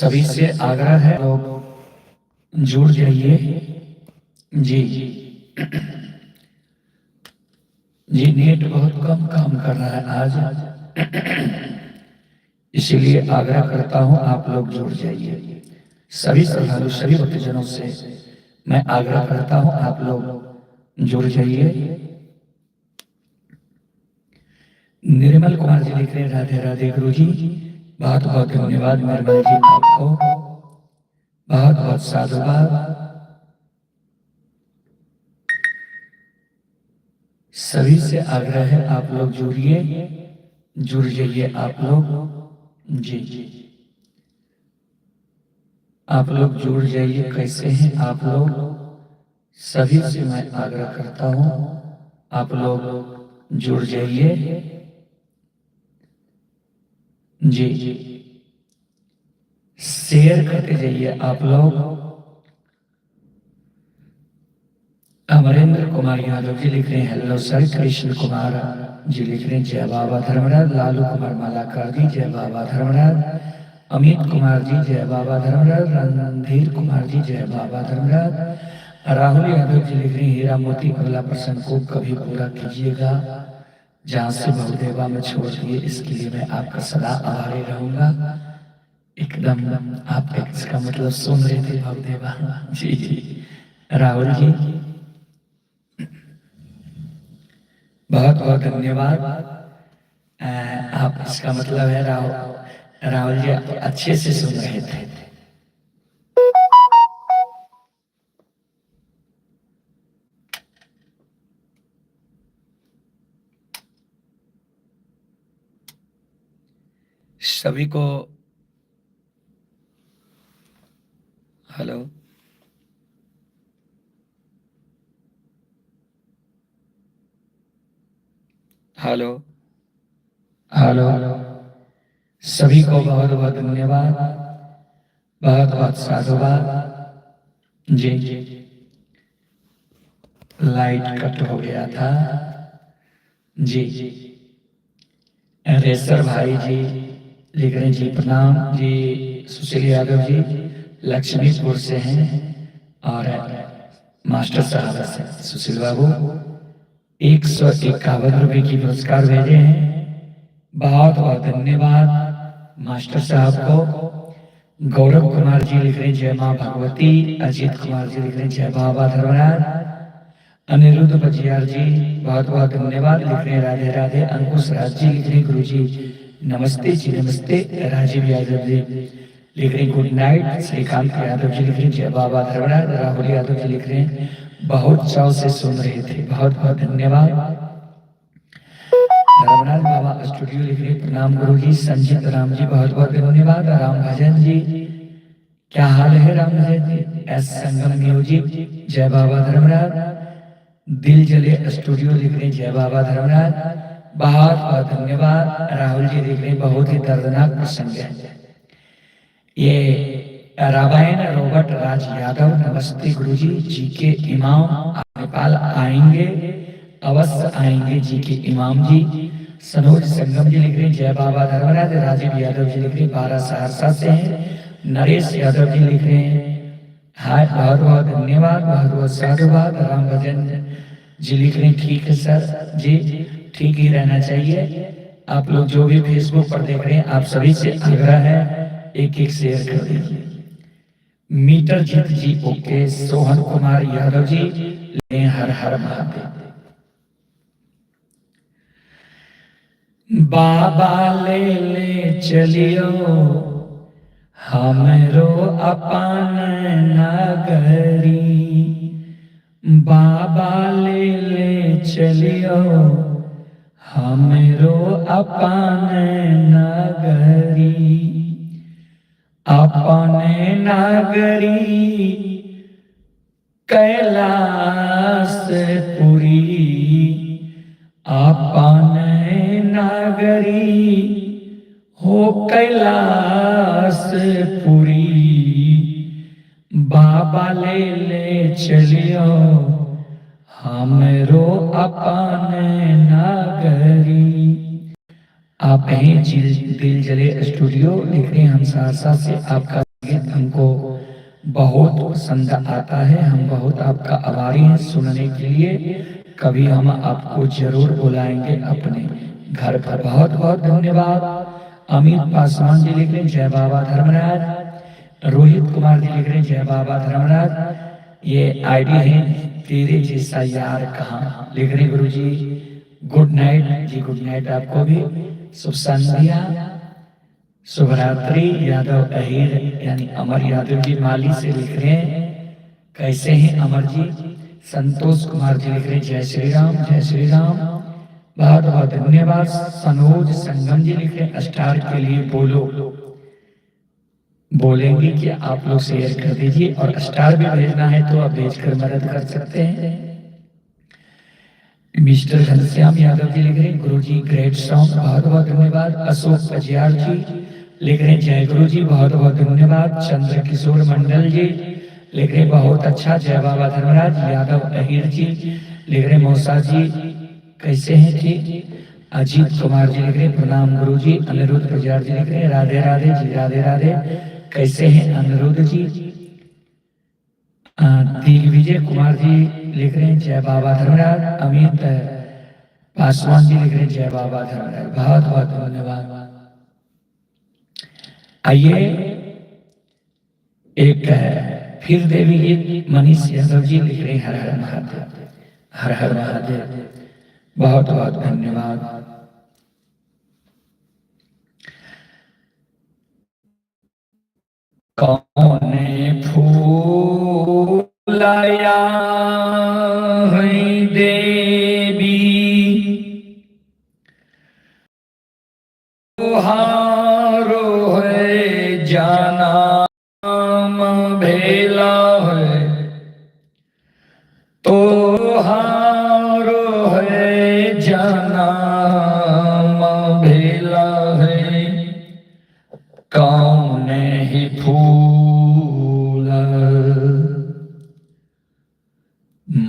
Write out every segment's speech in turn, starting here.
सभी से आग्रह है, लोग जुड़ जाइए। जी जी, नेट बहुत कम काम कर रहा है आज, इसीलिए आग्रह करता हूं आप लोग जुड़ जाइए। सभी श्रद्धालु, सभी भक्तजनों से मैं आग्रह करता हूं आप लोग जुड़ जाइए। निर्मल कुमार जी लिख रहे हैं, राधे राधे गुरु जी, बहुत बहुत धन्यवाद निर्मल जी, आपको बहुत बहुत साधुवाद। सभी से आग्रह है आप लोग जुड़िए, जुड़ जाइए आप लोग। जी आप लोग जुड़ जाइए। कैसे हैं आप लोग? सभी से मैं आग्रह करता हूं आप लोग जुड़ जाइए। जी शेयर करते जाइए आप लोग। अमरेंद्र कुमार यादव जी लिख रहे हैं, हेलो सर। कृष्ण कुमार जी लिख रहे हैं, जय बाबा धर्मराज। लालू कुमार मालाकार जी, जय बाबा धर्मराज। अमित कुमार जी, जय बाबा धर्मराज। रणधीर कुमार जी, जय बाबा धर्मराज। राहुल यादव जी लिख रहे हैं, हीरा मोती अगला प्रश्न को कभी पूरा कीजिएगा जहां से बहुदेवा में छोड़ दिए, इसके लिए मैं आपका सदा आभारी रहूंगा। एकदम आप इसका मतलब सुन रहे थे बहुदेवा। जी जी राहुल जी, बहुत बहुत धन्यवाद। आप इसका मतलब है राहुल जी अच्छे से सुन रहे थे। सभी को हेलो, हेलो, हेलो, सभी को बहुत बहुत धन्यवाद, बहुत बहुत साधुवाद। जी लाइट कट हो गया था। जी रेसर भाई जी लिख रहे जी, प्रणाम जी। सुशील यादव जी लक्ष्मीपुर से हैं और मास्टर साहब से सुशील बाबू 151 रुपए की पुरस्कार भेजे हैं। बहुत बहुत धन्यवाद मास्टर साहब को। गौरव कुमार जी लिख रहे हैं, जय मां भगवती। अजीत कुमार जी लिख रहे हैं, जय बाबा धर्मराज। अनिरुद्ध बजियार जी बहुत बहुत धन्यवाद लिख रहे हैं, राधे राधे। अंकुश राज जी लिख रहे हैं, गुरु जी नमस्ते जी नमस्ते। राजीव यादव जी लिख रहे हैं, गुड नाइट। श्रीकांत यादव जी लिख रहे हैं, जय बाबा धर्मराज। राहुल यादव जी लिख रहे हैं, बहुत चाव से सुन रहे थे, बहुत बहुत धन्यवाद। धर्मराज बाबा स्टूडियो लिख रहे, प्रणाम गुरु जी। संजीत राम जी बहुत बहुत धन्यवाद। राम भजन जी, क्या हाल है राम भजन जी। एस संगम म्यूजिक, जय बाबा धर्मराज। दिल जले स्टूडियो लिख रहे हैं, जय बाबा धर्मराज। बहुत बहुत धन्यवाद। राहुल जी लिख रहे हैं, बहुत ही दर्दनाक प्रसंग है ये। रामायण रॉबर्ट राज यादव, नमस्ते गुरु जी। जी के इमाम नेपाल आएंगे, अवश्य आएंगे जी के इमाम जी। सनोज संगम जी लिख रहे हैं, जय बाबा धर्मराज। राजीव यादव जी लिख रहे हैं, 12 सहरसा से हैं। नरेश यादव जी लिख रहे हैं, हाय बहुत बहुत धन्यवाद, बहुत बहुत साधुवाद। राम भजन जी लिख रहे हैं, ठीक है सर जी, ठीक ही रहना चाहिए। आप लोग जो भी फेसबुक पर देख रहे हैं, आप सभी से आग्रह है एक एक शेयर कर दीजिए। मीटर जीत जी ओके। सोहन कुमार यादव जी ले, हर हर महादेव। बाबा ले चलियो हमरो अपन नगरी। बाबा ले चलियो हमरो अपन नगरी। अपन नगरी कैलाशपुरी। अपन नगरी हो कैलाशपुरी। बाबा ले चलियो हमरो अपन नगरी। आप हैं दिल जले स्टूडियो लिख रहे हैं, हम सहरसा से आपका हमको बहुत पसंद आता है। हम बहुत आपका आभारी हैं सुनने के लिए। कभी हम आपको जरूर बुलाएंगे अपने घर पर। बहुत बहुत धन्यवाद। अमित पासवान जी लिख रहे जय बाबा धर्मराज। रोहित कुमार जी लिख रहे जय बाबा धर्मराज। ये आईडी है तेरे जैसा यार कहाँ, लिख रहे गुरु जी गुड नाइट जी। गुड नाइट आपको भी। शुभ संध्या, शुभ रात्रि। यादव अहीर यानी अमर यादव जी माली से लिख रहे हैं कैसे हैं अमर जी। संतोष कुमार जी लिख रहे हैं जय श्री राम जय श्री राम। बहुत बहुत धन्यवाद। सनोज संगम जी लिख रहे हैं स्टार के लिए बोलो। बोलेंगे कि आप लोग शेयर कर दीजिए और स्टार भी भेजना है तो आप भेजकर मदद कर सकते हैं। मिस्टर घनश्याम यादव जी लिख रहे हैं गुरु जी ग्रेट सॉन्ग, बहुत बहुत धन्यवाद। अशोक पजियार जी लिख रहे हैं जय गुरु जी, बहुत बहुत धन्यवाद। चंद्र किशोर मंडल जी लिख रहे बहुत अच्छा जय बाबा धर्मराज। यादव अहीर जी लिख रहे मौसा जी कैसे हैं जी। अजीत कुमार जी लिख रहे प्रणाम गुरु जी। अनिरुद्ध पजियार जी लिख रहे राधे राधे जी राधे राधे कैसे हैं अनिरुद्ध जी। दिग्विजय कुमार जी लिख रहे हैं जय बाबा धर्मराज। अमित पासवान जी लिख रहे हैं जय बाबा धर्मराज, बहुत बहुत धन्यवाद। आइए एक फिर देवी गीत मनीष यादव जी लिख रहे हैं हर हर महादेव हर हर महादेव, बहुत बहुत धन्यवाद। कौन फूलाया है देवी हारो है जाना भेला है तो हारो है जाना भेला है। कौन ही फूल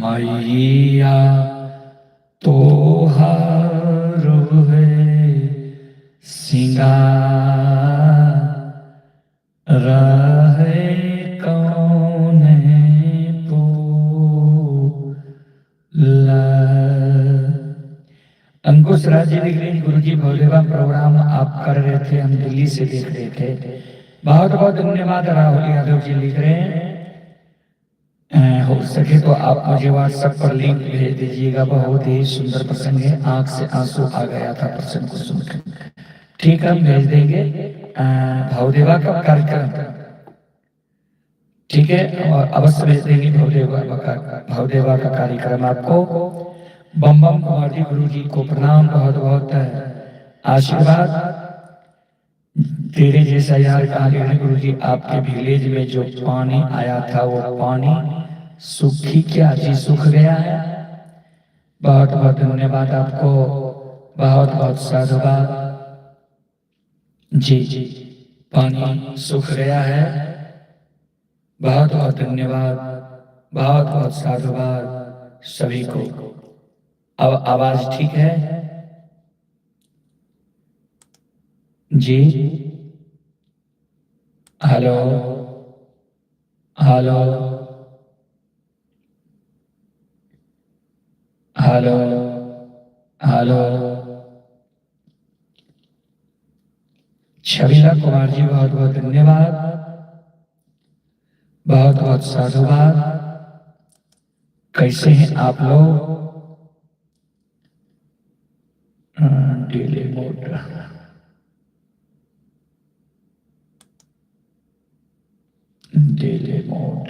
मैया तो हारो है सिंगार रहे कौन अंकुश राज जी लिख रहे गुरु जी भोलेबा प्रोग्राम आप कर रहे थे, हम दिल्ली से देख रहे थे, बहुत बहुत धन्यवाद। राहुल यादव जी लिख रहे हैं हो सके तो आप मुझे व्हाट्सएप पर लिंक भेज दीजिएगा। बहुत ही सुंदर प्रसंग है, आंख से आंसू आ गया था प्रसंग को सुनकर। ठीक है हम भेज देंगे भवदेवा का कार्यक्रम, ठीक है और अवश्य भेज देंगे भवदेवा का कार्यक्रम आपको। बम बम कुमार जी गुरु जी को प्रणाम, बहुत बहुत आशीर्वाद। तेरे जैसा यार कहा गुरु जी आपके विलेज में जो पानी आया था वो पानी सूखी क्या जी सूख गया है। बहुत बहुत धन्यवाद आपको, बहुत बहुत साधुवाद जी। पानी सूख गया है, बहुत बहुत धन्यवाद, बहुत बहुत साधुवाद सभी को। अब आवाज ठीक है जी। Hello hello hello hello. Chhavila Kumar ji बहुत बहुत धन्यवाद, बहुत बहुत साधुवाद। कैसे हैं आप लोग। Delay mode delay mode.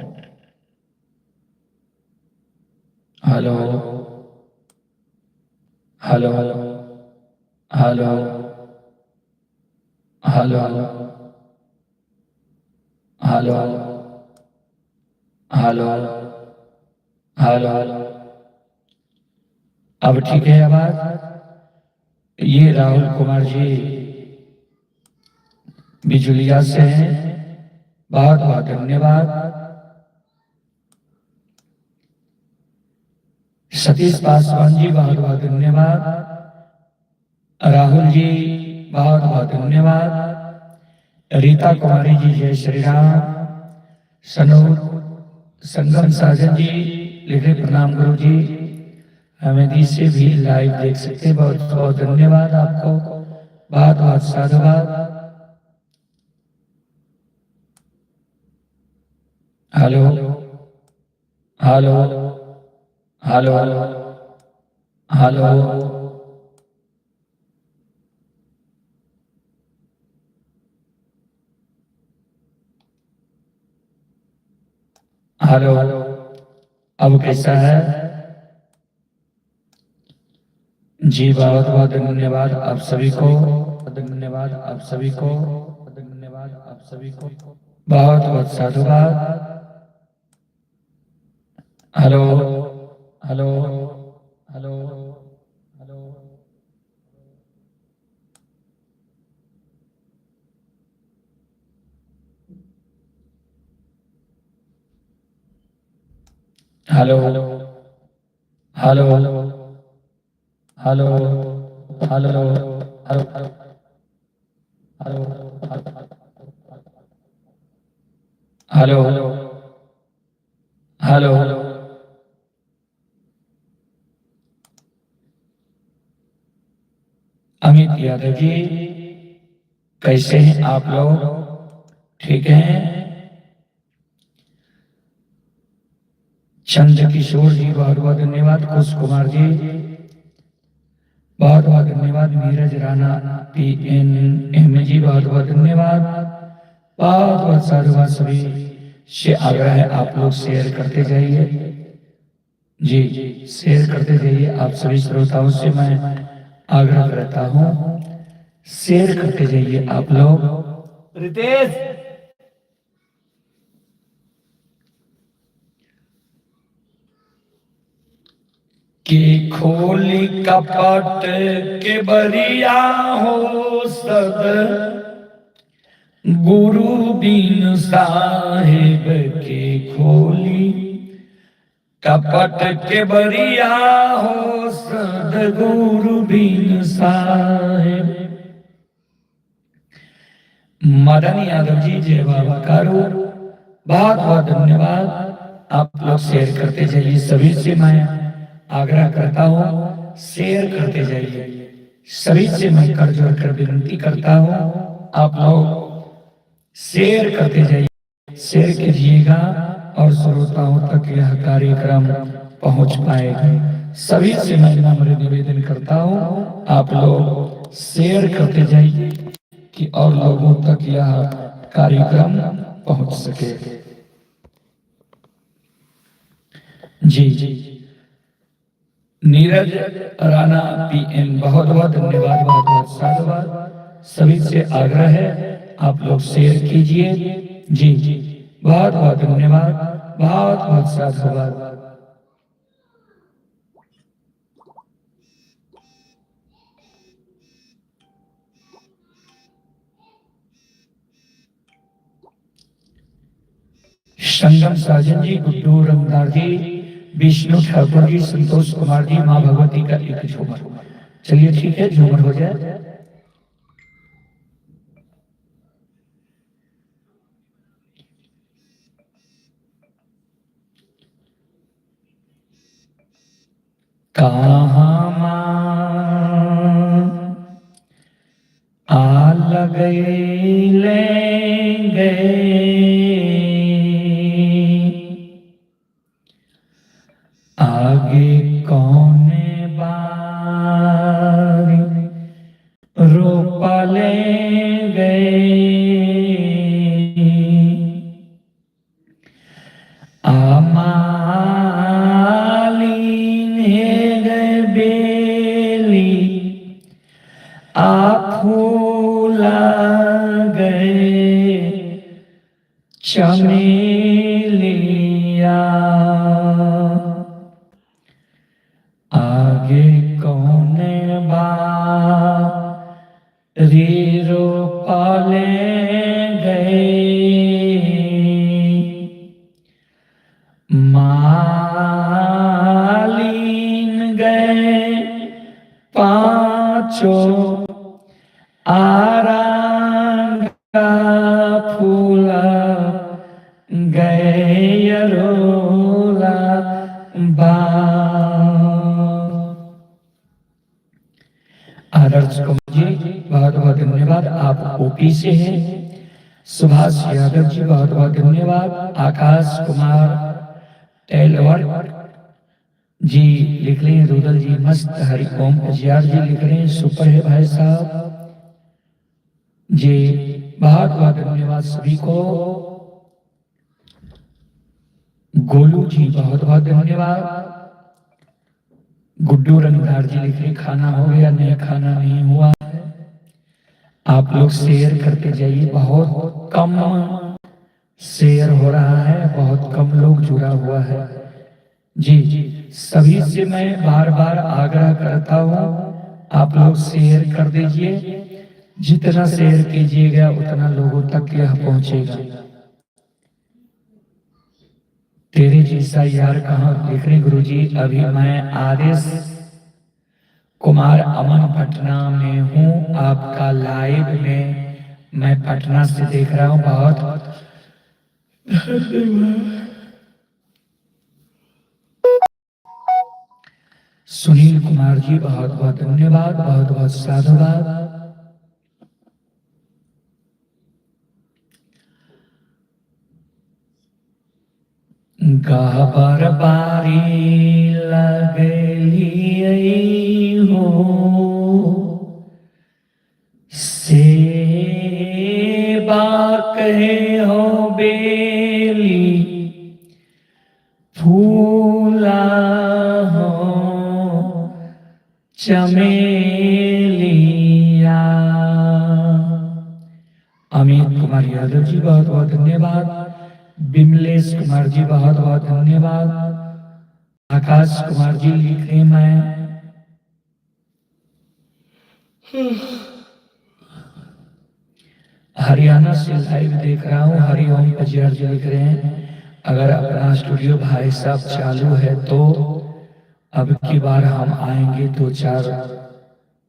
Hello hello hello hello hello hello hello. अब ठीक है आवाज। ये राहुल कुमार जी बिजुलिया से हैं, बहुत बहुत धन्यवाद। सतीश पासवान जी बहुत बहुत धन्यवाद। राहुल जी बहुत बहुत धन्यवाद। रीता कुमारी जी जय श्री राम। सनोज संगम साजन जी लिख रहे प्रणाम गुरु जी, हमें से भी लाइव देख सकते हैं। बहुत बहुत धन्यवाद आपको, बहुत बहुत साधुवाद। Hello hello hello hello hello, अब कैसा है जी? बहुत बहुत धन्यवाद आप सभी को, धन्यवाद आप सभी को, धन्यवाद आप सभी को, बहुत बहुत साधुवाद। Hello hello hello hello hello hello hello hello hello hello hello hello hello. Amit Yadav ji, कैसे हैं आप लोग? ठीक हैं? चंद्र किशोर जी बहुत बहुत धन्यवाद। कुश कुमार जी बहुत बहुत धन्यवाद। नीरज राणा PNM जी बहुत बहुत धन्यवाद। बहुत बहुत साधुवाद। सभी से आग्रह है आप लोग शेयर करते जाइए जी, शेयर करते जाइए। आप सभी श्रोताओं से मैं आग्रह करता हूँ, शेयर करते जाइए आप लोग। रितेश के खोली कपट के बरिया हो सद गुरु बिन साहेब के खोली कपट के बरिया हो सद गुरु बिन साहेब। मदन यादव जी जय बाबा कारू, बहुत बहुत धन्यवाद। आप लोग शेयर करते जाइए। सभी से मैं आग्रह करता हूँ, शेयर करते जाइए। सभी से मैं कर जोड़ कर विनती करता हूँ, आप लोग शेयर करते जाइए, शेयर कीजिएगा और श्रोताओं तक यह कार्यक्रम पहुंच पाएगा। सभी से मैं नम्र निवेदन करता हूँ, आप लोग शेयर करते जाइए कि और लोगों तक यह कार्यक्रम पहुंच सके। जी जी, नीरज राणा PM बहुत बहुत धन्यवाद, बहुत बहुत साधुवाद। सभी से आग्रह है आप लोग शेयर कीजिए जी जी, बहुत बहुत धन्यवाद, बहुत बहुत साधुवाद। संगम साजन जी, गुड्डू रमदार जी, विष्णु ठाकुर जी, संतोष कुमार जी, माँ भगवती का एक झूमर। चलिए ठीक है, झूमर हो जाए। कहाँ आ लगे लेंगे आगे कौन बारी रोपा लेंगे आमालीन है बेली आ फूला गए चमेलिया आगे कौन बारी रोपा लेंगे मालीन गए पांचों आरंग का फूला गए यूपी से हैं। सुभाष यादव जी बहुत बहुत धन्यवाद। आकाश कुमार टेलवर जी लिख रहे हैं, रुदल जी मस्त, हरि ओम अजियार जी लिख रहे हैं सुपर है भाई साहब जी, बहुत बहुत धन्यवाद सभी को। गोलू जी बहुत बहुत धन्यवाद। गुड्डू रंगदार जी लिख रहे खाना हो गया, नहीं खाना नहीं हुआ है। आप लोग शेयर करते जाइए, बहुत कम शेयर हो रहा है, बहुत कम लोग जुड़ा हुआ है जी। सभी से मैं बार बार आग्रह करता हूँ, आप लोग शेयर कर दीजिए। जितना शेयर कीजिएगा उतना लोगों तक यह पहुंचेगा। तेरे जैसा यार कहाँ लिख रहे गुरु जी। अभी मैं आदेश कुमार अमन पटना में हूँ, आपका लाइव में मैं पटना से देख रहा हूँ। बहुत सुनील कुमार जी बहुत बहुत धन्यवाद, बहुत बहुत साधुवाद। गाबर बारी लगली हो सेवा कहे हो बेली फूला हो चमेलिया। अमित कुमार यादव जी बहुत बहुत धन्यवाद। बिमलेश कुमार जी बहुत बहुत धन्यवाद। आकाश कुमार जी लिख रहे मैं हरियाणा से लाइव देख रहा हूँ। हरिओम अजहर जी लिख रहे हैं अगर अपना स्टूडियो भाई साहब चालू है तो अब की बार हम आएंगे, 2-4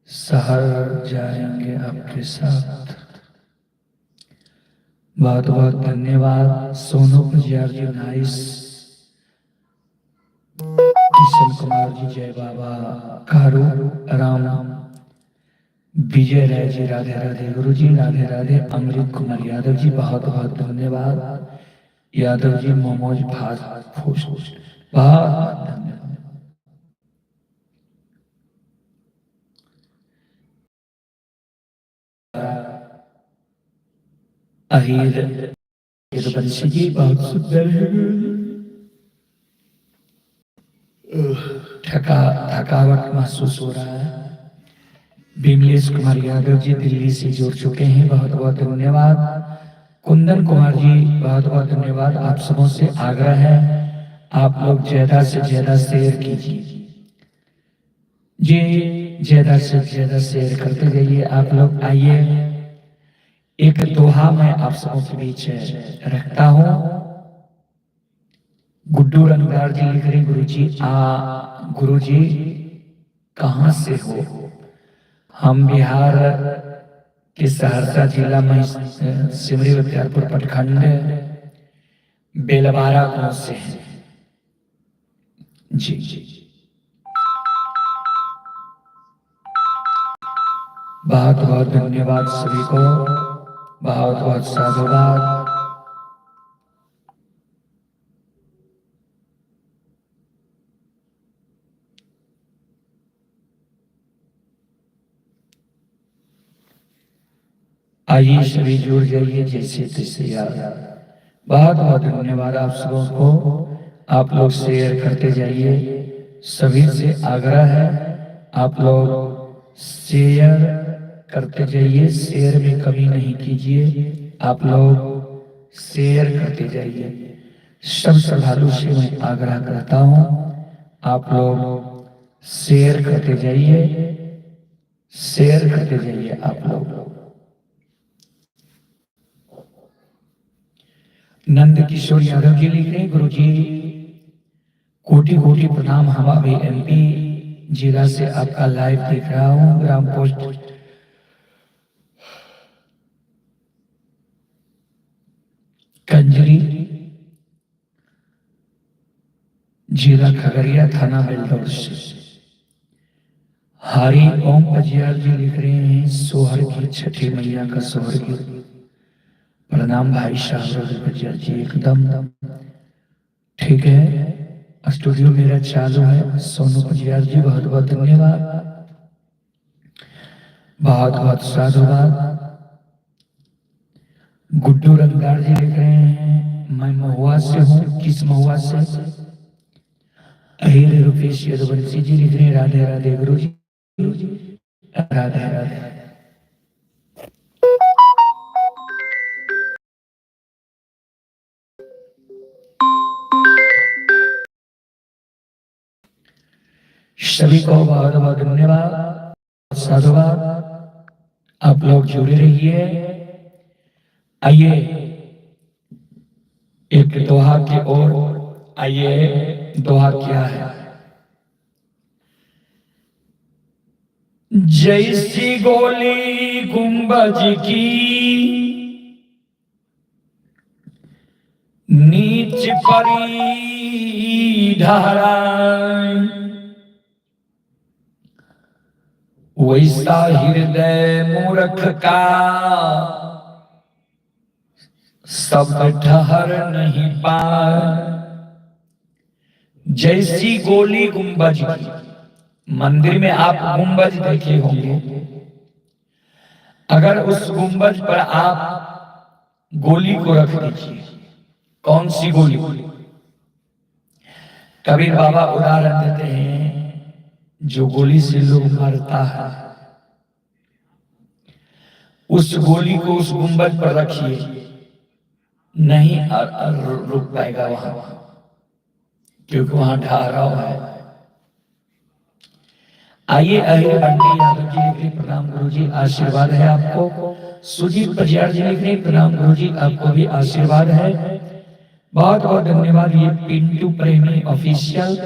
शहर जाएंगे आपके साथ। बहुत बहुत धन्यवाद। सोनू पुजियार जी नाइस। किशन कुमार जी जय बाबा। कारू राम विजय राय जी राधे राधे। गुरु जी राधे राधे। अमृत कुमार यादव जी बहुत बहुत धन्यवाद। यादव जी मोमोज फास्ट फूड बहुत बहुत धन्यवाद। अहीर बंशी जी बहुत सुंदर है। थकावट महसूस हो रहा है। बिमलेश कुमार यादव जी दिल्ली से जुड़ चुके हैं, बहुत बहुत धन्यवाद। कुंदन कुमार जी बहुत बहुत धन्यवाद। आप सबों से आग्रह है आप लोग ज्यादा से ज्यादा शेयर कीजिए जी, ज्यादा से ज्यादा शेयर करते जाइए। आप लोग आइए, एक दोहा मैं आप सबों के बीच रखता हूं। गुड्डू रंगदार जी लिख रहे गुरु जी कहां से हो? हम बिहार के सहरसा जिला में सिमरी बख्तियारपुर प्रखंड बेलवारा गांव से हैं जी। बहुत बहुत धन्यवाद सभी को, बहुत बहुत साधुवाद। आइए सभी जुड़ जाइए जैसे तैसे यार। बहुत बहुत धन्यवाद आप सबों को। आप लोग शेयर करते जाइए, सभी से आग्रह है आप लोग शेयर करते जाइए, शेयर में कमी नहीं कीजिए। आप लोग शेयर करते जाइए। सब श्रद्धालु से मैं आग्रह करता हूं आप लोग शेयर करते जाइए, शेयर करते जाइए आप लोग। नंद किशोर यादव जी लिख रहे हैं गुरु जी कोटि कोटि प्रणाम। हम अभी एमपी जिला से आपका लाइव देख रहा हूँ। ग्राम पोस्ट कंजरी, जिला खगड़िया, थाना बेलदौर से। हरि ओम पजियार जी लिख रहे हैं सोहर की छठी मैया का सोहर की। प्रणाम भाई साहब पजियार जी, एकदम ठीक है। स्टूडियो मेरा चालू है। सोनू पजियार जी बहुत बहुत धन्यवाद, बहुत बहुत साधुवाद। गुड्डू रंगदार जी लिख रहे हैं मैं महुआ से हूँ। किस महुआ से? अहिर रुपेश यदुवंशी जी लिख रहे हैं राधे राधे गुरु जी, राधे राधे। सभी को बहुत बहुत धन्यवाद, साधुवाद। आप लोग जुड़े रहिए। आइए एक दोहा की ओर। आइए, दोहा क्या है? जैसी गोली गुंबज की नीच परी धारा, वैसा हृदय मूर्ख का शब्द ठहर नहीं पाए। जैसी गोली गुंबज की, मंदिर में आप गुंबज देखे होंगे, अगर उस गुंबज पर आप गोली को रख दीजिए, कौन सी गोली? कबीर बाबा उदाहरण देते हैं, जो गोली से लोग मरता है, उस गोली को उस गुंबज पर रखिए, नहीं रुक पाएगा वहां, क्योंकि वहां ठहराव है। आइए अहिर बंटी यादव जी लिख रहे प्रणाम गुरु जी, आशीर्वाद है आपको। सुजीत पजियार जी लिख रहे प्रणाम गुरु जी, आपको भी आशीर्वाद है, बहुत बहुत धन्यवाद। ये पिंटू प्रेमी ऑफिशियल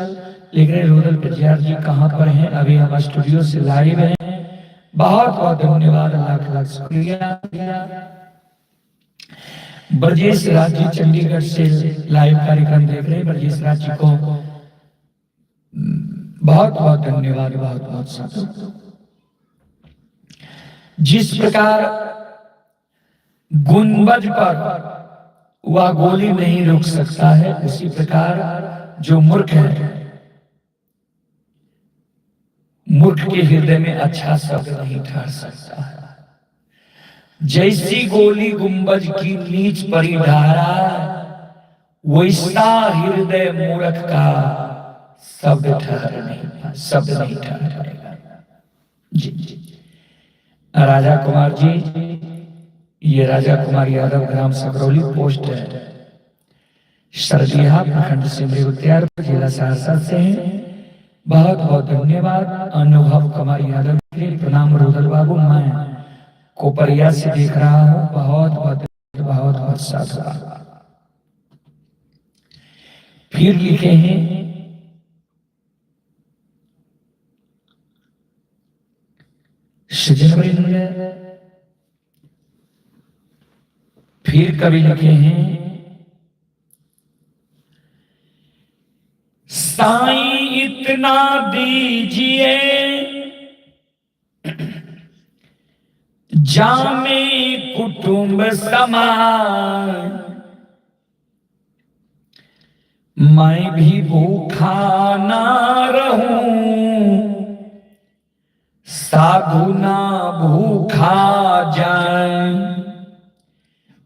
लिख रहे रूरल पजियार जी कहाँ पर हैं? अभी हम स्टूडियो से लाइव हैं, बहुत बहुत धन्यवाद, लाख लाख शुक्रिया। ब्रजेश राज जी चंडीगढ़ से लाइव कार्यक्रम देख रहे हैं, ब्रजेश राज जी को बहुत बहुत धन्यवाद, बहुत बहुत साधु। जिस प्रकार गुंबज पर वह गोली नहीं रुक सकता है, उसी प्रकार जो मूर्ख है, मूर्ख के हृदय में अच्छा शब्द नहीं ठहर सकता है। जैसी गोली गुंबज की नीच परी धारा, वैसा हृदय मूर्ख का शब्द ठहर नहीं, शब्द नहीं ठहर पाएगा। जी जी। राजा कुमार जी, ये राजा कुमार यादव ग्राम सकरौली पोस्ट है, सरदिया प्रखंड से मेरुत्यार जिला सहरसा से हैं, बहुत बहुत धन्यवाद। अनुभव कुमार यादव के प्रणाम रुदल बाबू, मैं कोपरिया से देख रहा हूं, बहुत बहुत बहुत बहुत साधुवाद। फिर लिखे हैं सजन, फिर कवि लिखे हैं साईं इतना दीजिए जामे कुटुंब समान, मैं भी भूखा ना रहूं, साधु ना भूखा जाए।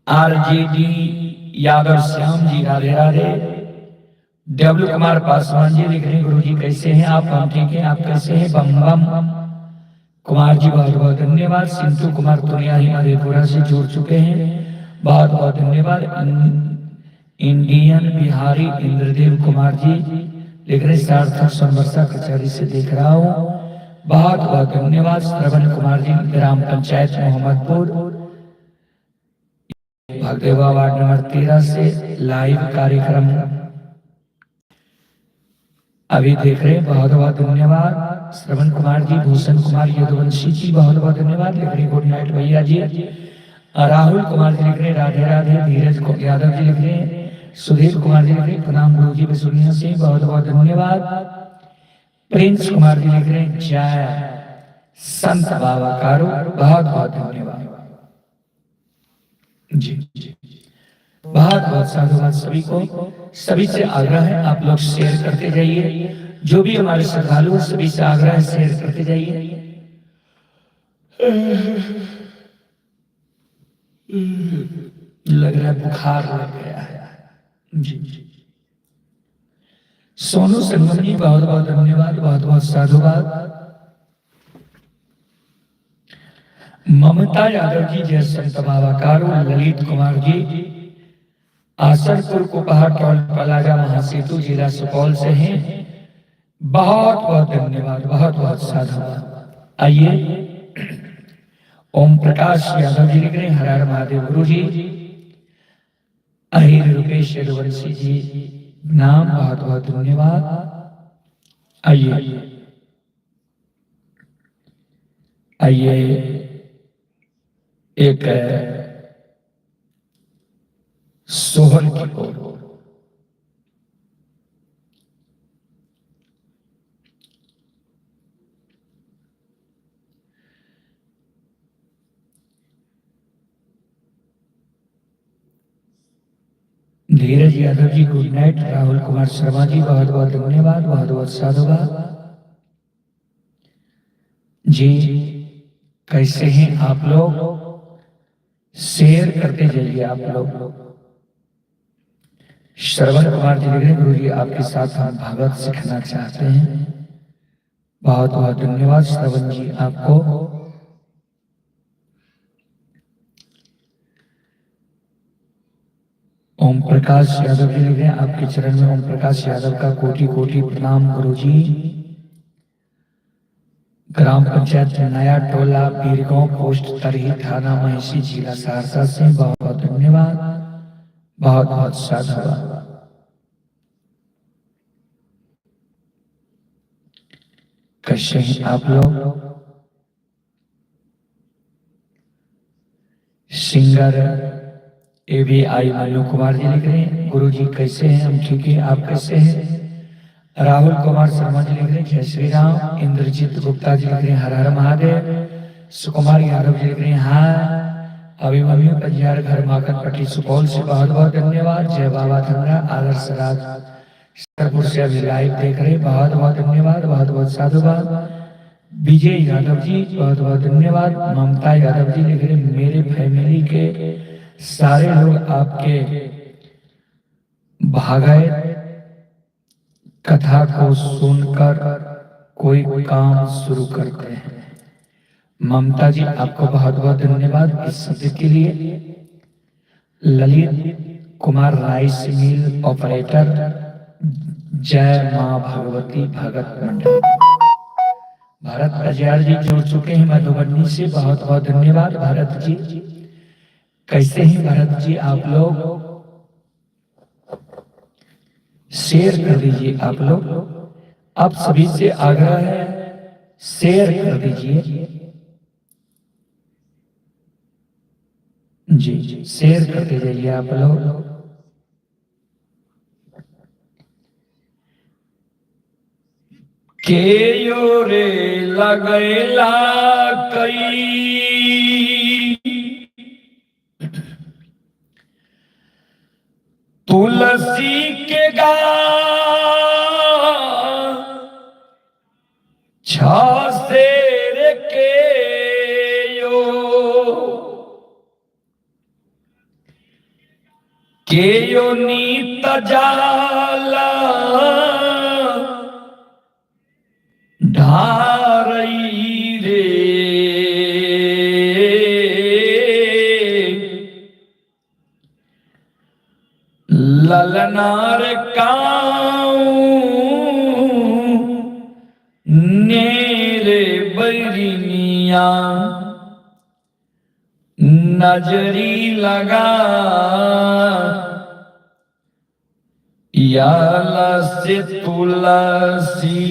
आरजेडी यादव श्याम जी राधे राधे। डब्ल्यू कुमार पासवान जी लिख रहे गुरु जी कैसे हैं आप? हम ठीक हैं, आप कैसे हैं? बम बम कुमार जी बहुत बहुत धन्यवाद। सिंटू कुमार तुनिया ही मधेपुरा से जुड़ चुके हैं, बहुत बहुत धन्यवाद। इंडियन बिहारी इंद्रदेव कुमार जी लिख रहे सार्थक सोनबरसा कचहरी से देख रहा हूँ, बहुत बहुत धन्यवाद। श्रवण कुमार जी ग्राम पंचायत मोहम्मदपुर भगदेवा वार्ड नंबर 13 से लाइव कार्यक्रम अभी देख रहे, बहुत बहुत धन्यवाद। श्रवण कुमार जी, भूषण कुमार यदुवंशी जी बहुत बहुत धन्यवाद लिख रहे, गुड नाइट भैया जी। राहुल कुमार जी लिख रहे राधे राधे। धीरज यादव जी लिख रहे, सुधीर कुमार जी लिख रहे प्रणाम गुरु जी बिसुनिया से बहुत बहुत धन्यवाद। प्रिंस कुमार जी लिख रहे जय संत बाबा कारो, बहुत बहुत धन्यवाद जी। बहुत बहुत साधुवाद सभी को। सभी से आग्रह है आप लोग शेयर करते जाइए, जो भी हमारे श्रद्धालु सभी से आग्रह है शेयर करते जाइए। लग रहा है बुखार लग गया है जी। सोनू संगम जी बहुत बहुत धन्यवाद, बहुत बहुत साधुवाद। ममता यादव जी जय संत बाबा कारो, ललित कुमार जी आसनपुर कुपहार टोल प्लाजा महासेतु जिला सुपौल से हैं, बहुत बहुत धन्यवाद, बहुत बहुत साधुवाद। आइए ओम प्रकाश यादव जी लिख रहे हैं, हर हर महादेव गुरु जी। अहिर रुपेश यदुवंशी जी नाम, बहुत बहुत धन्यवाद। आइए आइए एक सोहर की ओर। धीरज यादव जी गुड नाइट। राहुल कुमार शर्मा जी बहुत बहुत धन्यवाद, बहुत बहुत साधुवाद जी। कैसे हैं आप लोग? शेयर करते जाइए आप लोग। श्रवण कुमार जी लिख रहे गुरु जी आपके साथ हम भागवत सीखना चाहते हैं, बहुत बहुत धन्यवाद श्रवण जी आपको। ओम प्रकाश यादव जी लिख रहे हैं आपके चरण में ओम प्रकाश यादव का कोटि कोटि प्रणाम गुरु जी। ग्राम पंचायत नया टोला बीरगांव पोस्ट तरही थाना महिषी जिला सहरसा से बहुत बहुत धन्यवाद, बहुत बहुत साधुवाद। कैसे हैं आप लोग? सिंगर AVI मनु कुमार जी लिख रहे हैं गुरु जी कैसे हैं? हम ठीक है, आप कैसे हैं? राहुल कुमार शर्मा जी लिख रहे हैं जय श्री राम। इंद्रजीत गुप्ता जी लिख रहे हैं हर हर महादेव। सुकुमार यादव जी लिख रहे हैं हाँ। अभिमन्यु पंजार घर माखनपट्टी सुपौल से बहुत बहुत धन्यवाद। जय बाबा धनरा आदर्श राज सरपुर से अभी लाइव देख रहे हैं, बहुत बहुत धन्यवाद, बहुत बहुत साधुवाद। विजय यादव जी बहुत बहुत धन्यवाद। ममता यादव जी लिख रहे हैं मेरे फैमिली के सारे लोग आपके भागवत कथा को सुनकर कोई काम शुरू करते हैं। ममता जी आपको बहुत बहुत धन्यवाद इस शब्द के लिए। Lalit Kumar rice mill operator, जय मां भगवती भगत मंडल। भारत प्रज्यार जी जुड़ चुके हैं मधुबनी से, बहुत बहुत धन्यवाद भारत जी। कैसे हैं भारत जी आप लोग? शेयर कर दीजिए आप लोग, आप सभी से आग्रह है शेयर कर दीजिए जी, शेयर करते जाइए आप लोग। के यो रे लगैला कई तुलसी के छेर के यो नीत जाला ढारई रे ललनार काऊ नेरे बरिनिया नजरी लगा याला से तुलसी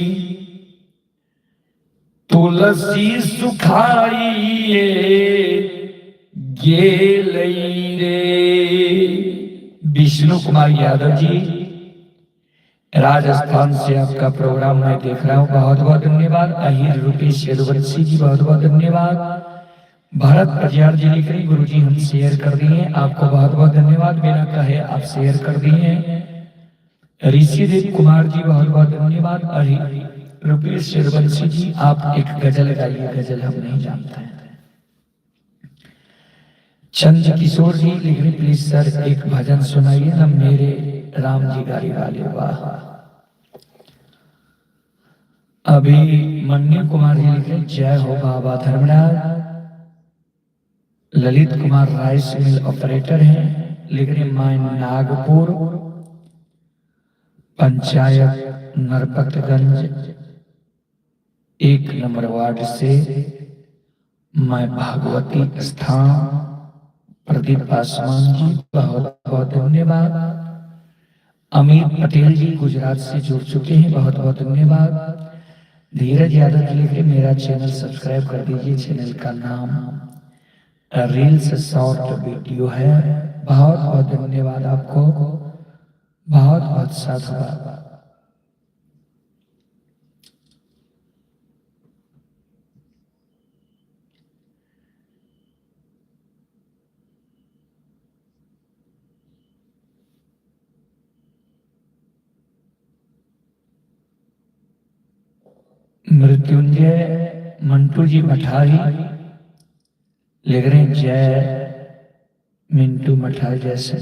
तुलसी सुखाइए गेलई रे। विष्णु कुमार यादव जी राजस्थान से आपका प्रोग्राम मैं देख रहा हूँ, बहुत बहुत धन्यवाद। अहिर रुपेश यदुवंशी जी बहुत बहुत धन्यवाद। भारत प्रज्ञार जी लिख रही गुरु जी हम शेयर कर दिए, आपको बहुत बहुत धन्यवाद। बिना कहे आप शेयर कर दिए। ऋषिदेव कुमार जी बहुत बहुत धन्यवाद। अहिर रुपेश यदुवंशी जी आप एक गजल गाइए, गजल हम नहीं जानते हैं। चंद किशोर जी लिख रहे प्लीज सर एक भजन सुनाइए ना, मेरे राम जी गाड़ी वाले। वाह। अभी मन्नू कुमार जी लिख रहे जय हो बाबा Dharmraj. Lalit Kumar rice mill operator हैं, लिख रहे मैं नागपुर पंचायत नरपतगंज 1 नंबर वार्ड से मैं भागवती स्थान। प्रदीप पासवान जी बहुत बहुत धन्यवाद। अमित पटेल जी गुजरात से जुड़ चुके हैं, बहुत बहुत धन्यवाद। धीरज यादव जी लिख रहे मेरा चैनल सब्सक्राइब कर दीजिए, चैनल का नाम रील्स शॉर्ट वीडियो है। बहुत बहुत धन्यवाद आपको, बहुत बहुत साधुवाद। मृत्युंजय मंटू जी मठारी लिख रहे जय मिंटू मठारी जैसे।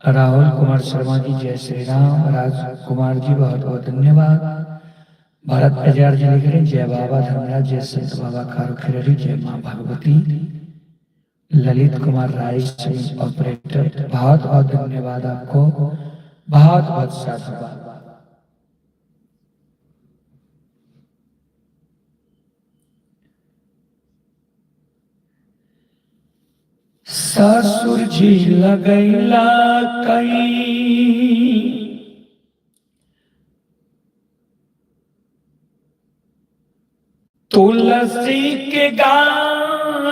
राहुल कुमार शर्मा जी जय श्री राम। राज कुमार जी बहुत बहुत धन्यवाद। भरत प्रजार जी लिख रहे जय बाबा धर्मराज, जय संत बाबा कारुखेड़ी, जय माँ भगवती। ललित कुमार राय ऑपरेटर बहुत बहुत धन्यवाद आपको, बहुत बहुत साधुवाद। ससुर जी लगैला कई तुलसी के गान,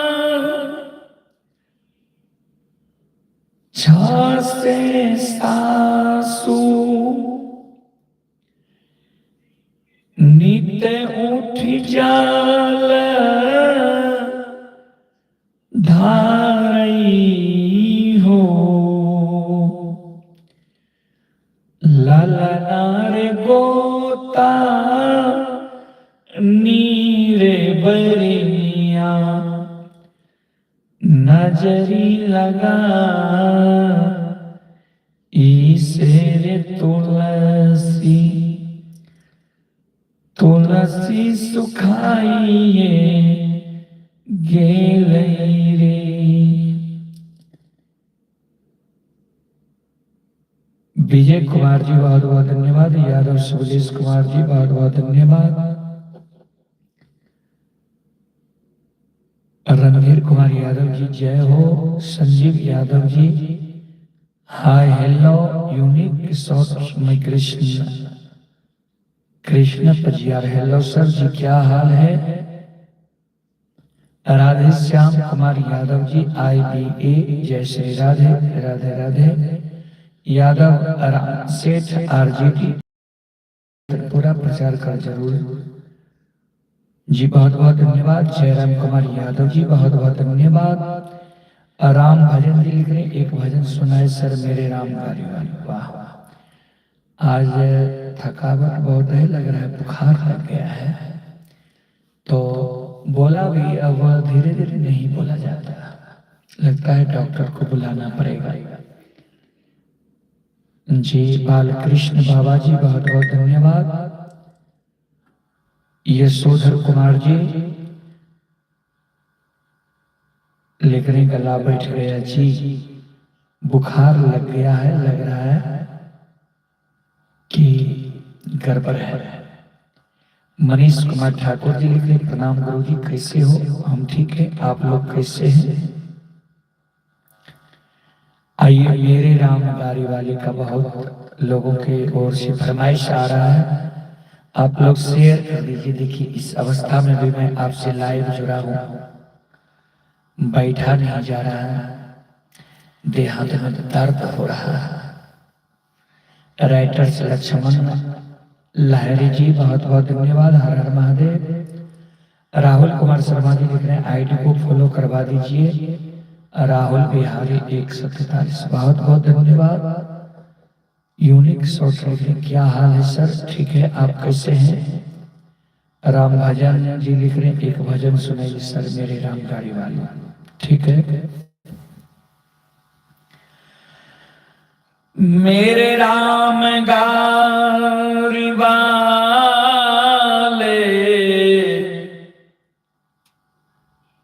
झांसे सासू नित उठ जाल धारई हो। ललनार गोता नीरे बरिया नजरी लगा ईसेरे तुलसी। तुलसी सुखाइए गेलई रे। विजय कुमार जी बहुत बहुत धन्यवाद। यादव सुलेश कुमार जी बहुत बहुत धन्यवाद। रणधीर कुमार यादव जी जय हो। Sanjeev Yadav ji hi hello unique short में कृष्ण कृष्ण पजियार हेलो सर जी क्या हाल है। राधे श्याम कुमार यादव जी IBA जय श्री राधे राधे राधे। यादव सेठ RGT पूरा प्रचार कर जरूर जी, बहुत बहुत धन्यवाद। जयराम कुमार यादव जी बहुत बहुत धन्यवाद। राम भजन जी लिख रहे एक भजन सुनाए सर मेरे राम गाड़ी वाली। वाह, आज थकावट बहुत है, लग रहा है बुखार लग गया है, तो बोला भी अब धीरे धीरे नहीं बोला जाता, लगता है डॉक्टर को बुलाना पड़ेगा जी। बालकृष्ण बाबा जी बहुत बहुत धन्यवाद। यशोधर कुमार जी लिख रहे गला बैठ गया जी, बुखार लग गया है, लग रहा है कि गड़बड़ है। मनीष कुमार ठाकुर जी लिख रहे प्रणाम गुरु जी कैसे हो। हम ठीक है, आप लोग कैसे हैं। आइए मेरे राम गाड़ी वाले का बहुत लोगों के ओर से फरमाइश आ रहा है, आप लोग शेयर कर दीजिए। देखिए इस अवस्था में भी मैं आपसे लाइव जुड़ा हूं, बैठा नहीं जा रहा है, देहात में दर्द हो रहा है, राइटर्स लक्ष्मण लहरी जी बहुत बहुत धन्यवाद। हर हर महादेव। राहुल कुमार शर्मा जी लिख रहे हैं आईडी को फॉलो करवा दीजिए। राहुल बिहारी 143 बहुत बहुत धन्यवाद। यूनिक शॉर्ट लिख रहे क्या हाल है सर? ठीक है, आप कैसे हैं? राम भजन जी लिख रहे हैं एक भजन सुनाइए सर मेरे राम गाड़ी वाले। ठीक है। मेरे राम गाड़ी वाले,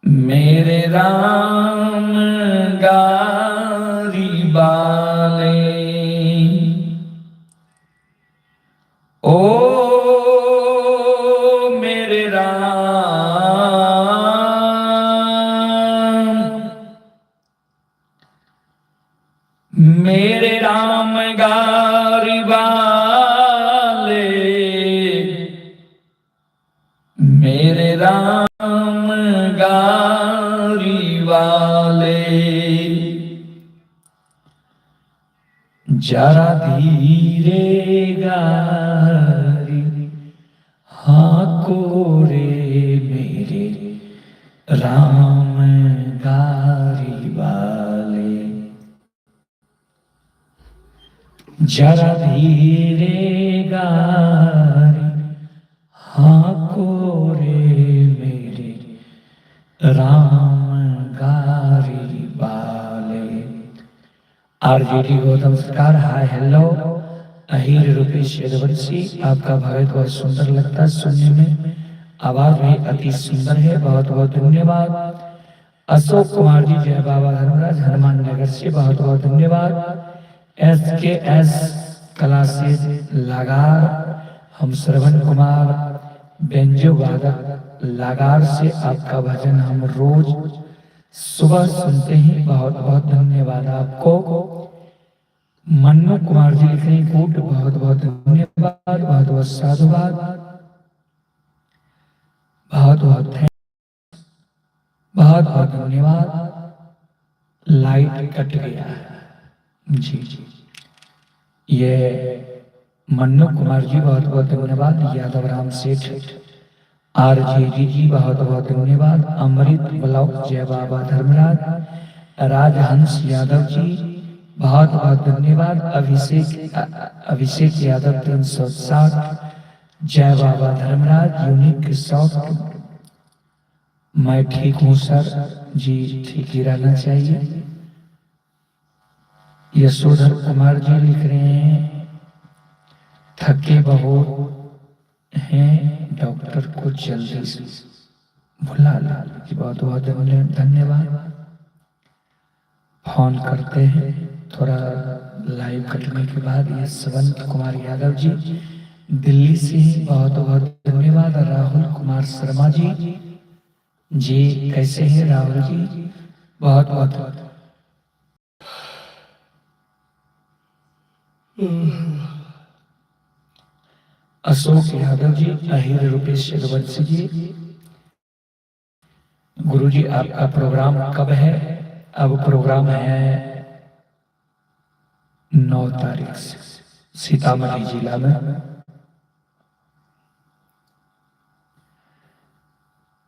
मेरे राम गाड़ी वाले, ओ मेरे राम, मेरे राम गाड़ी वाले, मेरे राम गाड़ी वाले, जरा धीरे गाड़ी हाको रे मेरे राम गाड़ी वाले, जरा धीरे गाड़ी हाको रे मेरे राम गाड़ी वाले। आरजेडी गौतम सरकार हाय हेलो। अहीर रूपेश यदुवंशी आपका भगत बहुत सुंदर लगता है सुनने में, आवाज भी अति सुंदर है, बहुत बहुत धन्यवाद। अशोक कुमार जी जय बाबा धर्मराज हनुमान नगर से बहुत बहुत धन्यवाद। SKS क्लासेज लगार, हम श्रवण कुमार बेंजो वादक लगार से आपका भजन हम रोज सुबह सुनते हैं, बहुत बहुत धन्यवाद आपको। मन्नू कुमार जी लिख रहे हैं गुड, बहुत बहुत धन्यवाद, बहुत बहुत साधुवाद, बहुत बहुत बहुत बहुत धन्यवाद। लाइट कट गया है जी जी, ये मन्नू कुमार जी बहुत बहुत धन्यवाद। यादव राम सेठ RJD जी बहुत बहुत धन्यवाद। अमृत ब्लॉक जय बाबा धर्मराज, राजहंस यादव जी बहुत बहुत धन्यवाद। अभिषेक यादव 360 जय बाबा धर्मराज। यूनिक शॉट, मैं ठीक हूँ सर जी, ठीक ही रहना चाहिए। यशोधर कुमार जी लिख रहे हैं थके बहुत हैं, डॉक्टर को जल्दी से बुला लीजिए, बहुत बहुत धन्यवाद। फोन करते हैं थोड़ा लाइव कटने के बाद। यशवंत कुमार यादव जी दिल्ली से बहुत बहुत धन्यवाद। राहुल कुमार शर्मा जी कैसे हैं राहुल जी? बहुत बहुत अशोक यादव जी, अहीर रूपेश यदुवंशी जी, गुरु जी आपका प्रोग्राम कब है? अब प्रोग्राम है 9 तारीख से सीतामढ़ी जिला में।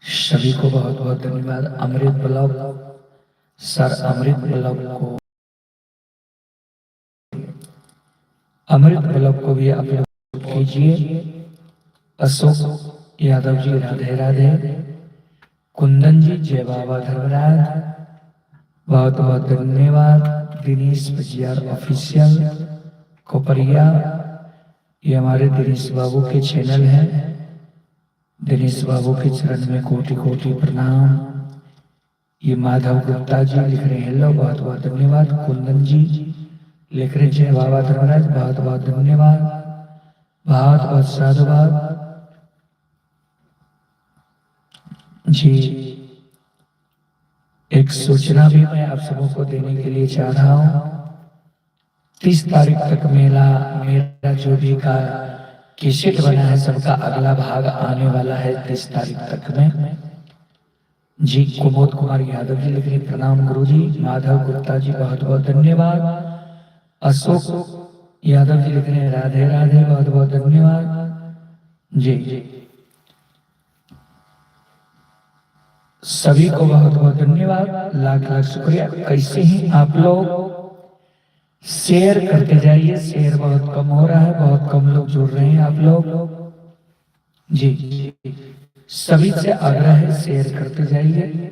सभी को बहुत बहुत धन्यवाद। अमृत ब्लॉक सर, अमृत ब्लॉक को भी अपलोड कीजिए। अशोक यादव जी राधे राधे। कुंदन जी जय बाबा धर्मराज बहुत बहुत धन्यवाद। दिनेश बजियार ऑफिशियल कोपरिया, ये हमारे दिनेश बाबू के चैनल है। दिनेश बाबू के चरण में कोटि कोटि प्रणाम। ये माधव गुप्ता जी लिख रहे हैं हेलो, बहुत बहुत धन्यवाद। कुंदन जी लिख रहे जय बाबा धर्मराज, बहुत बहुत धन्यवाद, बहुत बहुत साधुवाद जी। एक सूचना भी मैं आप सबों को देने के लिए चाह रहा हूं। 30 तारीख तक मेरा जो भी का कैसेट बना है सबका अगला भाग आने वाला है 30 तारीख तक में जी। कुमोद कुमार यादव जी लिख रहे प्रणाम गुरु जी। माधव गुप्ता जी बहुत बहुत धन्यवाद। अशोक यादव जी लिख रहे हैं राधे राधे, बहुत बहुत धन्यवाद जी। सभी को बहुत बहुत धन्यवाद, लाख लाख शुक्रिया। कैसे ही आप लोग शेयर करते जाइए, शेयर बहुत कम हो रहा है, बहुत कम लोग जुड़ रहे हैं आप लोग जी। सभी से आग्रह है शेयर करते जाइए।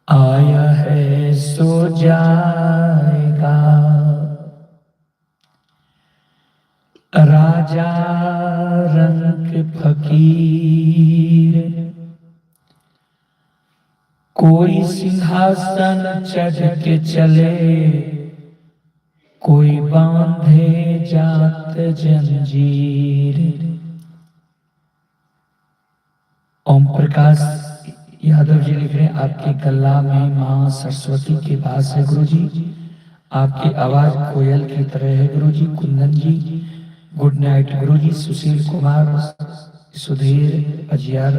आया है सो जाएगा राजा रंग फकीर, कोई सिंहासन चढ़ के चले, कोई बांधे जात जंजीर। ओम प्रकाश यादव जी लिख रहे हैं आपके गला में मां सरस्वती के पास है गुरु जी, आपकी आवाज कोयल की तरह है गुरु जी। कुंदन जी गुड नाइट गुरु जी। सुशील कुमार सुधीर अजियार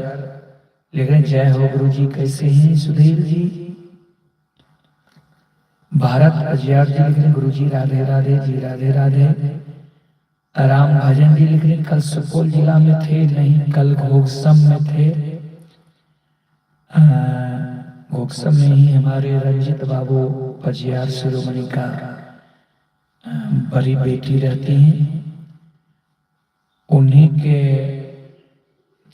लिख रहे जय हो गुरु जी, कैसे हैं सुधीर जी। भारत अजियार जी लिख रहे गुरु जी राधे राधे जी, राधे राधे। राम भजन जी लिख रहे कल सुपौल जिला में थे, नहीं कल घोगसम में थे। घोगसम में ही हमारे रंजित बाबू अजियार शिरोमणि का बड़ी बेटी रहती हैं, उन्हीं के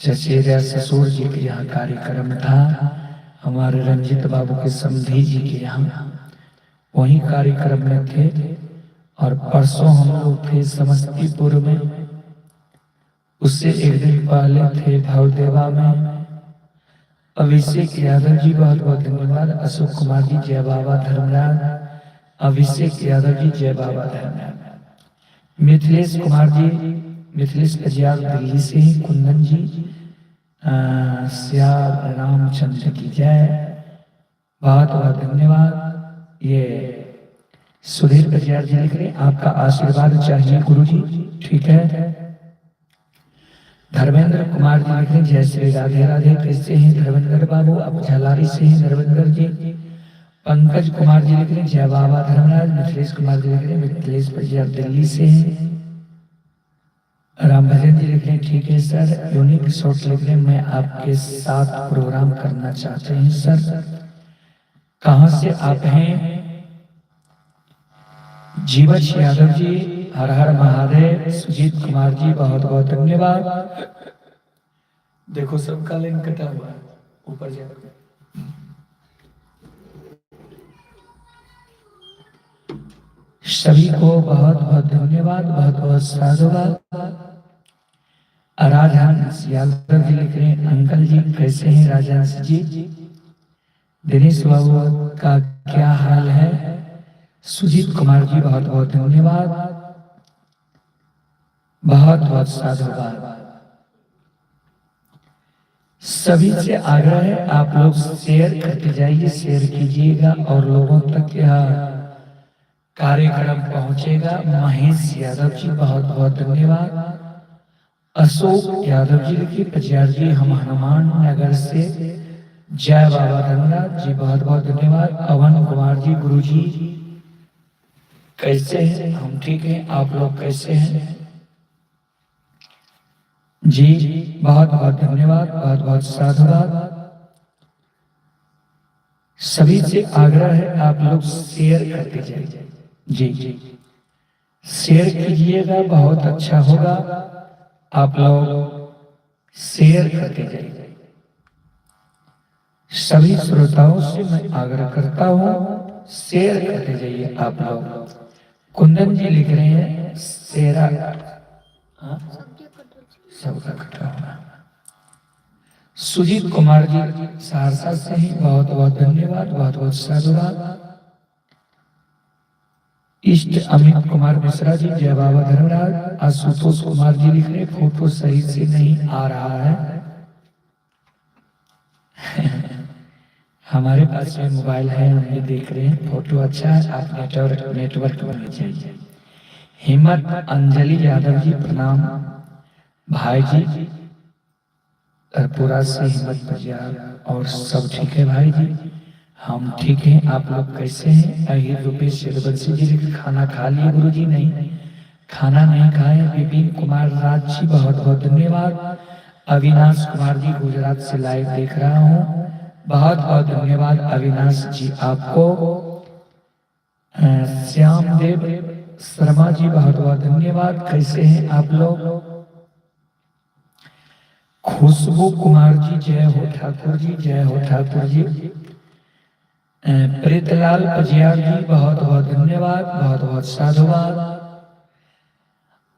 चचेरा ससुर जी के यहाँ कार्यक्रम था, हमारे रंजित बाबू के समधी जी के यहाँ, वही कार्यक्रम में थे। और परसों हम लोग थे समस्तीपुर में, उससे एक दिन पहले थे भवदेवा में। अभिषेक यादव जी बहुत बहुत धन्यवाद। अशोक कुमार जी जय बाबा धर्मराज। अभिषेक यादव जी जय बाबा धर्मराज। मिथिलेश कुमार जी, मिथिलेश अजियार दिल्ली से ही। कुंदन जी श्याम रामचंद्र की जय, बहुत बहुत धन्यवाद। ये सुधीर अजियार जी लिख रहे आपका आशीर्वाद चाहिए गुरु जी, ठीक है। धर्मेंद्र कुमार जी लिख रहे जय श्री राधे राधे, कैसे हैं धर्मेंद्र बाबू, आप झलारी से हैं धर्मेंद्र जी। पंकज कुमार जी लिख रहे जय बाबा धर्मराज। मिथिलेश कुमार जी लिख रहे मिथिलेश अजियार दिल्ली से हैं। राम भजन जी लिख रहे ठीक है सर। यूनिक शॉट लिख रहे मैं आपके साथ प्रोग्राम करना चाहते हैं सर, कहां से आप हैं। जीवछ यादव जी हर हर महादेव। सुजीत कुमार जी बहुत बहुत धन्यवाद। देखो सबका लिंक कटा हुआ है ऊपर जाकर, सभी को बहुत बहुत धन्यवाद, बहुत बहुत साधुवाद। राजहंस यादव जी लिख रहे हैं अंकल जी कैसे हैं राजहंस जी। दिनेश बाबू का क्या हाल है। सुजीत कुमार जी बहुत बहुत धन्यवाद, बहुत बहुत साधुवाद। सभी से आग्रह है आप लोग शेयर करते जाइए, शेयर कीजिएगा और लोगों तक यह कार्यक्रम पहुंचेगा। महेश यादव जी बहुत बहुत धन्यवाद। अशोक यादव जी लिखिए अजियार जी हम हनुमान नगर से, जय बाबा धर्मराज जी बहुत बहुत धन्यवाद। अवन कुमार जी गुरु जी कैसे हैं, हम ठीक हैं, आप लोग कैसे हैं जी। बहुत बहुत धन्यवाद, बहुत बहुत साधुवाद। सभी से आग्रह है आप लोग शेयर करते जाइए जी, शेयर कीजिएगा बहुत अच्छा होगा। आप लोग शेयर करते जाइए। सभी श्रोताओं से मैं आग्रह करता हूं शेयर करते जाइए आप लोग। कुंदन जी लिख रहे हैं शेरा सबका कटा हुआ। सुजीत कुमार जी सहरसा से ही बहुत बहुत धन्यवाद, बहुत बहुत साधुवाद। इष्ट अमित कुमार मिश्रा जी जय बाबा धर्मराज। आशुतोष कुमार जी लिख रहे फोटो सही से नहीं आ रहा है। हमारे पास में मोबाइल है, हम ये देख रहे हैं फोटो अच्छा है, आप नेटवर्क में चाहिए। हिम्मत अंजलि यादव जी प्रणाम भाई जी। पूरा से हिम्मत बाजार और सब ठीक है भाई जी? हम ठीक हैं, आप लोग कैसे हैं? अहिर रुपेश चरबंशी जी ने खाना खा लिए गुरु जी? नहीं, खाना नहीं खाए। विपिन कुमार राज जी बहुत बहुत धन्यवाद। अविनाश कुमार जी गुजरात से लाइव देख रहा हूँ, बहुत बहुत धन्यवाद अविनाश जी आपको। श्याम देव शर्मा जी बहुत बहुत धन्यवाद। कैसे हैं आप लोग? खुशबू कुमार जी जय हो ठाकुर जी, जय हो ठाकुर जी। प्रीतलाल पजियार जी बहुत बहुत धन्यवाद, बहुत बहुत साधुवाद।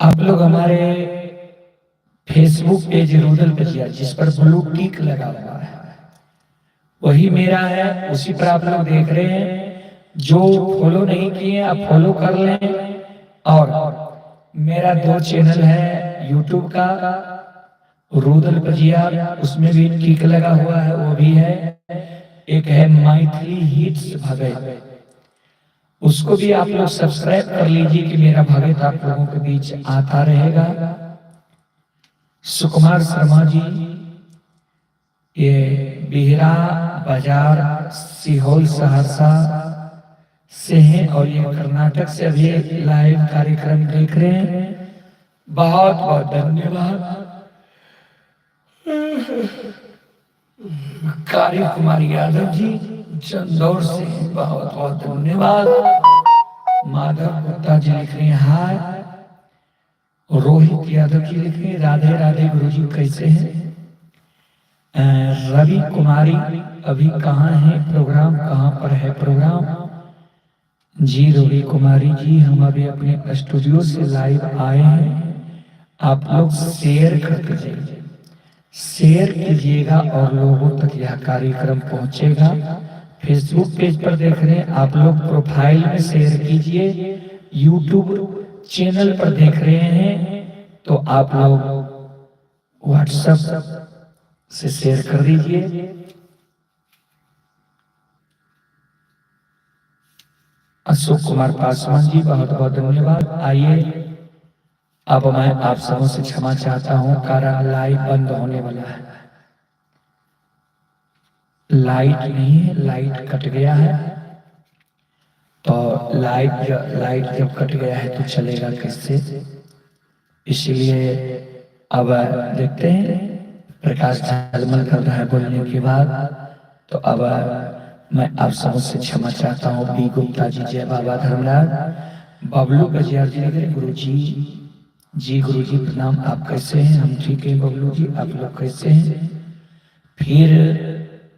आप लोग हमारे फेसबुक पेज रूदल पजियार जिस पर ब्लू टिक लगा हुआ है वही मेरा है, उसी पर आप लोग देख रहे हैं। जो फॉलो नहीं किए आप फॉलो कर लें। और मेरा 2 चैनल है यूट्यूब का, रूदल पजियार, उसमें भी टिक लगा हुआ है, वो भी है। एक है मैथिली हिट्स भगत, उसको भी आप लोग सब्सक्राइब कर लीजिए कि मेरा भगत आप लोगों के बीच आता रहेगा। सुकुमार शर्मा जी ये बिहरा बाजार सीहोर सहरसा से हैं और ये कर्नाटक से अभी लाइव कार्यक्रम देख रहे हैं। बहुत बहुत धन्यवाद। कार्य कुमार यादव जी चंदौर से बहुत बहुत धन्यवाद। माधव गुप्ता जी लिख रहे हैं हाय। रोहित यादव जी लिख रहे हैं राधे राधे गुरु जी कैसे हैं? रवि कुमारी अभी कहाँ है प्रोग्राम, कहाँ पर है प्रोग्राम जी? रवि कुमारी जी हम अभी अपने स्टूडियो से लाइव आए हैं, आप लोग शेयर करते जाइए, शेयर कीजिएगा और लोगों तक यह कार्यक्रम पहुंचेगा। फेसबुक पेज पर देख रहे हैं आप लोग प्रोफाइल में शेयर कीजिए, यूट्यूब चैनल पर देख रहे हैं तो आप लोग व्हाट्सएप से शेयर कर दीजिए। अशोक कुमार पासवान जी बहुत बहुत धन्यवाद। आइए अब मैं आप सबों से क्षमा चाहता हूं, कारण लाइव बंद होने वाला है। लाइट नहीं है, लाइट कट गया है, तो लाइट जब कट गया है तो चलेगा कैसे? इसलिए अब देखते हैं प्रकाश झलमल कर रहा है बोलने के बाद, तो अब मैं आप सबों से क्षमा चाहता हूँ। बी गुप्ता जी जय बाबा धर्मराज। बबलू बजियार जी गुरु जी गुरु जी प्रणाम, आप कैसे हैं? हम ठीक हैं बबलू जी, आप लोग कैसे हैं? फिर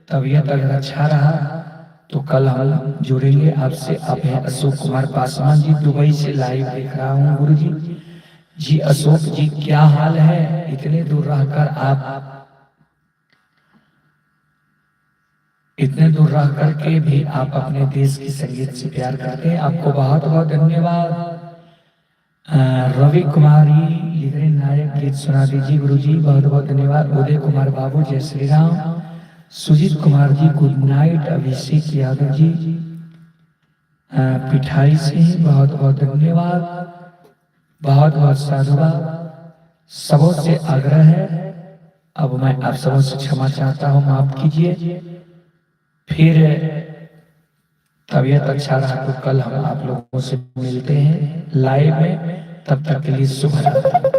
तबीयत अगर अच्छा रहा तो कल हम जुड़ेंगे आपसे। आप हैं अशोक कुमार पासवान जी, दुबई से लाइव देख रहा हूँ गुरु जी। अशोक जी क्या हाल है? इतने दूर रहकर आप इतने दूर रह करके भी आप अपने देश की संगीत से प्यार करते हैं, आपको बहुत बहुत धन्यवाद। रवि कुमारी लिख रहे नायक गीत सुना दीजिए गुरु जी, बहुत बहुत धन्यवाद। उदय कुमार बाबू जय श्री राम। Sujit Kumar ji good night. अभिषेक यादव जी पिठाई से बहुत बहुत धन्यवाद, बहुत बहुत साधुवाद। सबों से आग्रह है, अब मैं आप सबों से क्षमा चाहता हूँ, माफ कीजिए। फिर तबीयत अच्छा रहा तो कल हम आप लोगों से मिलते हैं लाइव में, तब तक के लिए शुभ रात्रि।